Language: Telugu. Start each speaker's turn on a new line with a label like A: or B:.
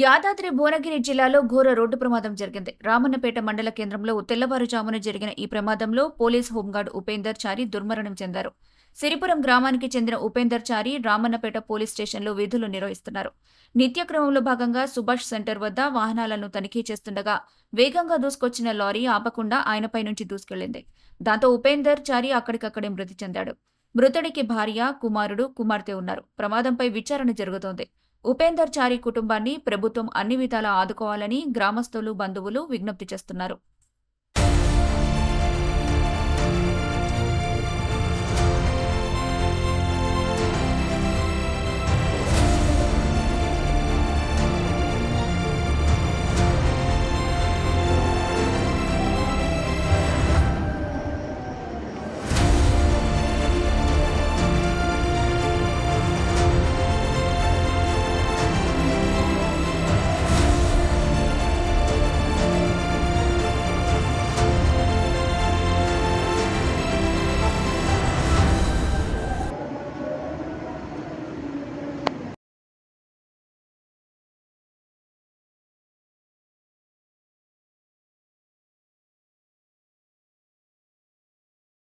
A: యాదాద్రి భువనగిరి జిల్లాలో ఘోర రోడ్డు ప్రమాదం జరిగింది. రామన్నపేట మండల కేంద్రంలో తెల్లవారుజామున జరిగిన ఈ ప్రమాదంలో పోలీస్ హోంగార్డ్ ఉపేందర్ చారి దుర్మరణం చెందారు. సిరిపురం గ్రామానికి చెందిన ఉపేందర్ చారి రామన్నపేట పోలీస్ స్టేషన్లో విధులు నిర్వహిస్తున్నారు. నిత్యక్రమంలో భాగంగా సుభాష్ సెంటర్ వద్ద వాహనాలను తనిఖీ చేస్తుండగా వేగంగా దూసుకొచ్చిన లారీ ఆపకుండా ఆయనపై నుంచి దూసుకెళ్లింది. దాంతో ఉపేందర్ చారి అక్కడికక్కడే మృతి చెందాడు. మృతుడికి భార్య, కుమారుడు, కుమార్తె ఉన్నారు. ప్రమాదంపై విచారణ జరుగుతోంది. ఉపేందర్ చారి కుటుంబాన్ని ప్రభుత్వం అన్ని విధాలా ఆదుకోవాలని గ్రామస్తులు, బంధువులు విజ్ఞప్తి చేస్తున్నారు.